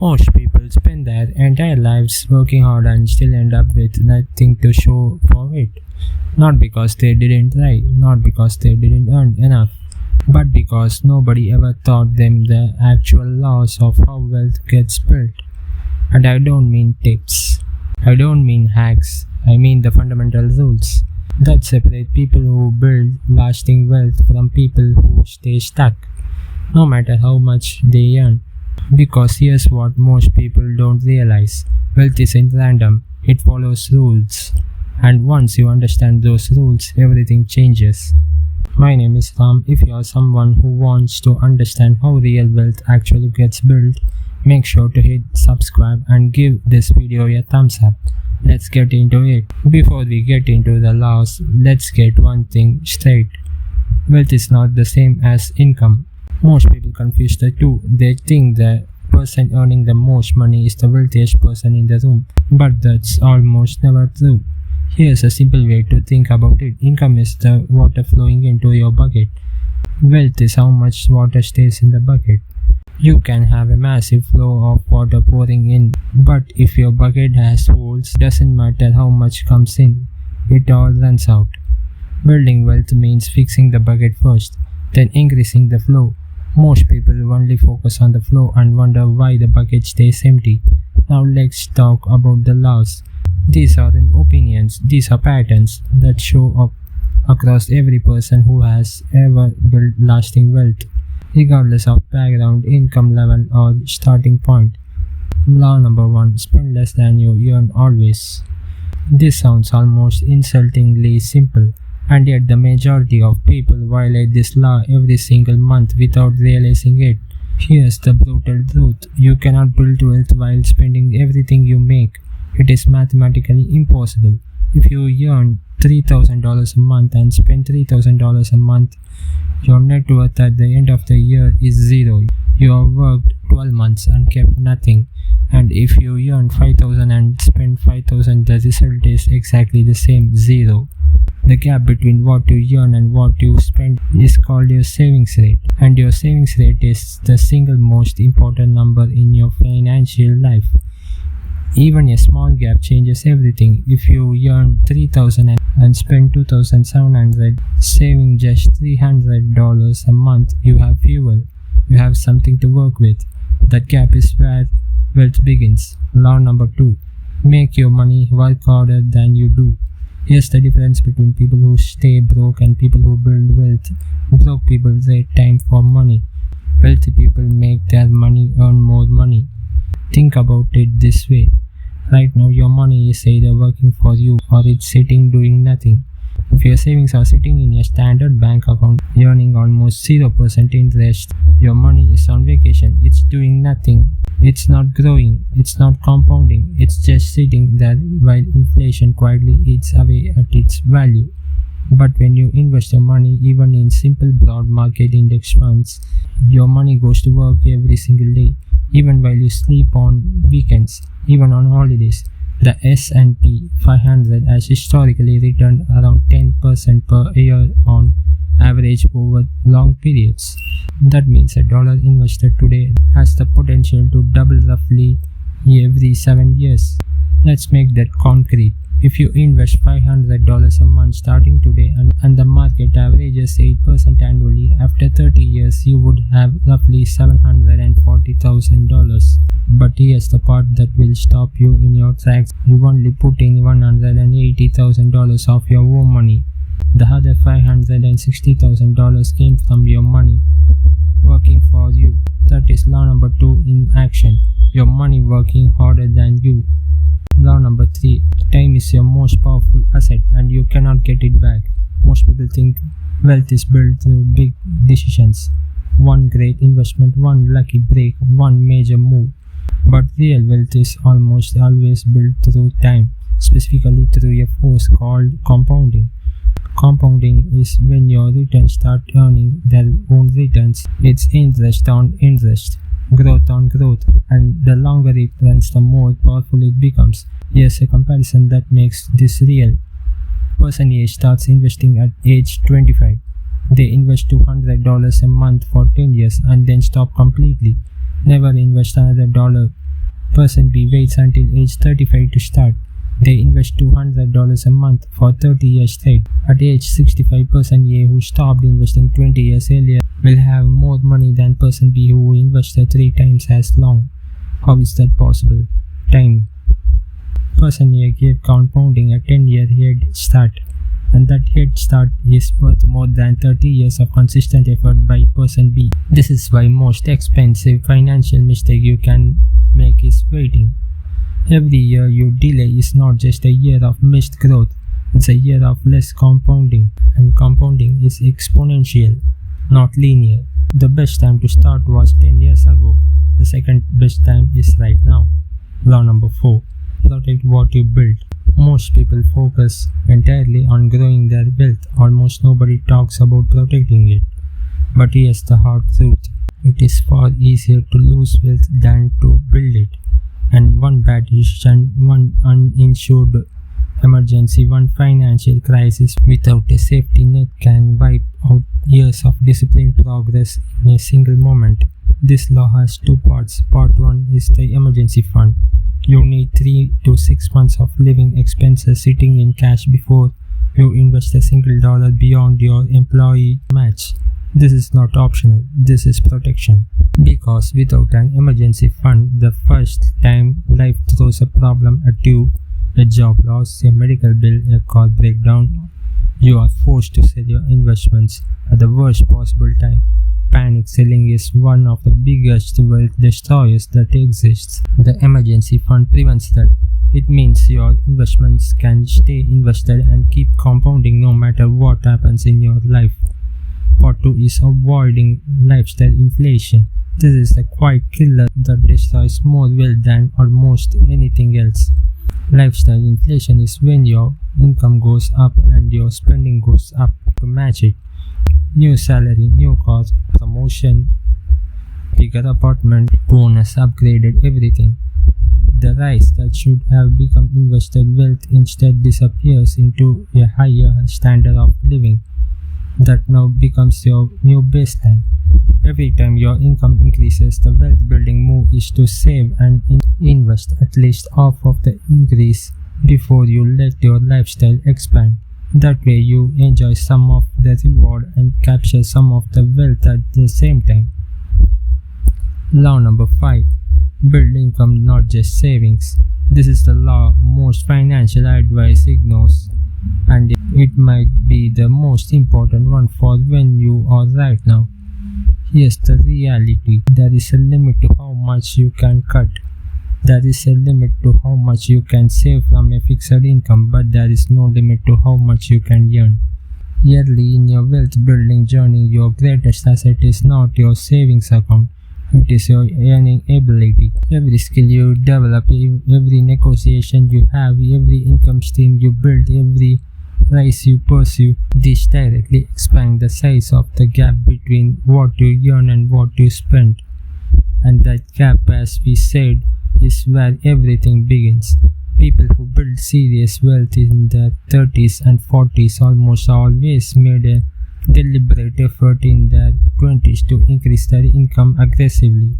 Most people spend their entire lives working hard and still end up with nothing to show for it. Not because they didn't try, not because they didn't earn enough, but because nobody ever taught them the actual laws of how wealth gets built. And I don't mean tips, I don't mean hacks, I mean the fundamental rules that separate people who build lasting wealth from people who stay stuck, no matter how much they earn. Because here's what most people don't realize: wealth isn't random, it follows rules. And once you understand those rules, everything changes. My name is Ram. If you are someone who wants to understand how real wealth actually gets built, make sure to hit subscribe and give this video a thumbs up. Let's get into it. Before we get into the laws, let's get one thing straight. Wealth is not the same as income. Most people confuse the two. They think the person earning the most money is the wealthiest person in the room, but that's almost never true. Here's a simple way to think about it. Income is the water flowing into your bucket. Wealth is how much water stays in the bucket. You can have a massive flow of water pouring in, but if your bucket has holes, doesn't matter how much comes in, it all runs out. Building wealth means fixing the bucket first, then increasing the flow. Most people only focus on the flow and wonder why the bucket stays empty. Now let's talk about the laws. These aren't opinions, these are patterns that show up across every person who has ever built lasting wealth, regardless of background, income level, or starting point. Law number 1: spend less than you earn always. This sounds almost insultingly simple, and yet the majority of people violate this law every single month without realizing it. Here's the brutal truth: you cannot build wealth while spending everything you make. It is mathematically impossible. If you earn $3,000 a month and spend $3,000 a month, your net worth at the end of the year is zero. You have worked 12 months and kept nothing. And if you earn $5,000 and spend $5,000, the result is exactly the same: zero. The gap between what you earn and what you spend is called your savings rate, and your savings rate is the single most important number in your financial life. Even a small gap changes everything. If you earn $3,000 and spend $2,700, saving just $300 a month, you have fuel. You have something to work with. That gap is where wealth begins. Law number 2: make your money work harder than you do. Here's the difference between people who stay broke and people who build wealth. Broke people trade time for money. Wealthy people make their money earn more money. Think about it this way. Right now, your money is either working for you or it's sitting doing nothing. If your savings are sitting in a standard bank account earning almost 0% interest, your money is on vacation. It's doing nothing. It's not growing. It's not compounding. It's just sitting there while inflation quietly eats away at its value. But when you invest your money, even in simple broad market index funds, your money goes to work every single day, even while you sleep on weekends, even on holidays. The S&P 500 has historically returned around 10% per year on average over long periods. That means a dollar invested today has the potential to double roughly every 7 years. Let's make that concrete. If you invest $500 a month starting today and the market averages 8% annually, after 30 years you would have roughly $740,000. But here's the part that will stop you in your tracks. You only put in $180,000 of your own money. The other $560,000 came from your money working for you. That is law number 2 in action. Your money working harder than you. Law number 3: time is your most powerful asset and you cannot get it back. Most people think wealth is built through big decisions. One great investment, one lucky break, one major move. But real wealth is almost always built through time, specifically through a force called compounding. Compounding is when your returns start earning their own returns. It's interest on interest, growth on growth, and the longer it runs, the more powerful it becomes. Here's a comparison that makes this real. Person A starts investing at age 25. They invest $200 a month for 10 years and then stop completely. Never invest another dollar. Person B waits until age 35 to start. They invest $200 a month for 30 years straight. At age 65, person A, who stopped investing 20 years earlier, will have more money than person B, who invested 3 times as long. How is that possible? Time. Person A gave compounding a 10-year head start, and that head start is worth more than 30 years of consistent effort by person B. This is why most expensive financial mistake you can make is waiting. Every year you delay is not just a year of missed growth, it's a year of less compounding, and compounding is exponential, not linear. The best time to start was 10 years ago. The second best time is right now. Law number 4. Protect what you build. Most people focus entirely on growing their wealth. Almost nobody talks about protecting it. But here's the hard truth. It is far easier to lose wealth than to build it. And one bad decision, one uninsured emergency, one financial crisis without a safety net can wipe out years of disciplined progress in a single moment. This law has 2 parts. Part 1 is the emergency fund. You need 3 to 6 months of living expenses sitting in cash before you invest a single dollar beyond your employee match. This is not optional, this is protection. Because without an emergency fund, the first time life throws a problem at you, a job loss, a medical bill, a car breakdown, you are forced to sell your investments at the worst possible time. Panic selling is one of the biggest wealth destroyers that exists. The emergency fund prevents that. It means your investments can stay invested and keep compounding no matter what happens in your life. Part 2 is avoiding lifestyle inflation. This is a quiet killer that destroys more wealth than almost anything else. Lifestyle inflation is when your income goes up and your spending goes up to match it. New salary, new car, promotion, bigger apartment, bonus, upgraded everything. The rise that should have become invested wealth instead disappears into a higher standard of living that now becomes your new baseline. Every time your income increases, the wealth building move is to save and invest at least half of the increase before you let your lifestyle expand. That way you enjoy some of the reward and capture some of the wealth at the same time. Law number 5. Build income, not just savings. This is the law most financial advice ignores, and it might be the most important one for when you are right now. Here's the reality. There is a limit to how much you can cut. There is a limit to how much you can save from a fixed income, but there is no limit to how much you can earn. Yearly in your wealth building journey, your greatest asset is not your savings account, it is your earning ability. Every skill you develop, every negotiation you have, every income stream you build, every rise you pursue, these directly expand the size of the gap between what you earn and what you spend. And that gap, as we said, is where everything begins. People who build serious wealth in their 30s and 40s almost always made a deliberate effort in their 20s to increase their income aggressively.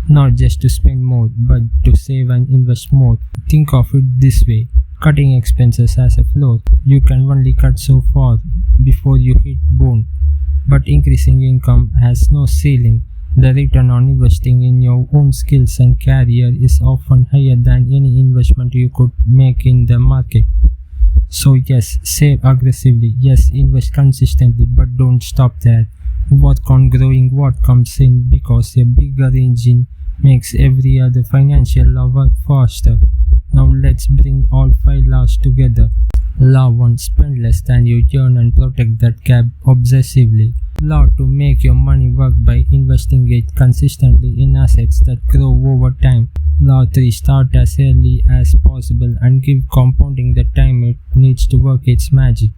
Not just to spend more, but to save and invest more. Think of it this way. Cutting expenses as a floor. You can only cut so far before you hit bone. But increasing income has no ceiling. The return on investing in your own skills and career is often higher than any investment you could make in the market. So yes, save aggressively, yes, invest consistently, but don't stop there. Work on growing what comes in, because a bigger engine makes every other financial law work faster. Now let's bring all 5 laws together. Law 1. Spend less than you earn and protect that gap obsessively. Law 2. Make your money work by investing it consistently in assets that grow over time. Law 3. Start as early as possible and give compounding the time it needs to work its magic.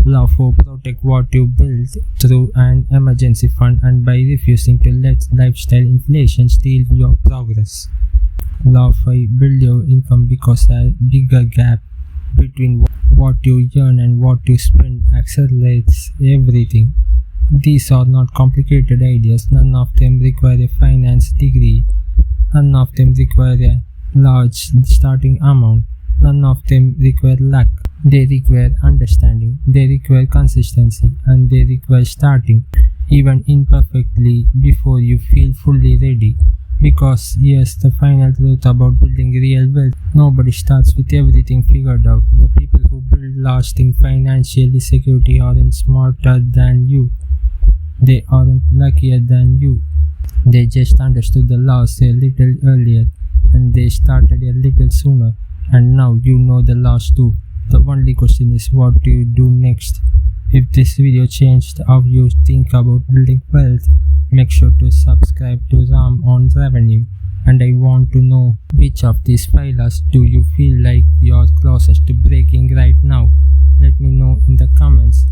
Law 4. Protect what you build through an emergency fund and by refusing to let lifestyle inflation steal your progress. Law 5. Build your income, because a bigger gap between what you earn and what you spend accelerates everything. These are not complicated ideas. None of them require a finance degree. None of them require a large starting amount. None of them require luck. They require understanding, they require consistency, and they require starting, even imperfectly, before you feel fully ready. Because here's the final truth about building real wealth: nobody starts with everything figured out. The people who build lasting financial security aren't smarter than you, they aren't luckier than you. They just understood the laws a little earlier, and they started a little sooner. And now you know the laws too. The only question is, what do you do next? If this video changed how you think about building wealth, make sure to subscribe to Ram on Revenue. And I want to know, which of these 5 laws do you feel like you're closest to breaking right now? Let me know in the comments.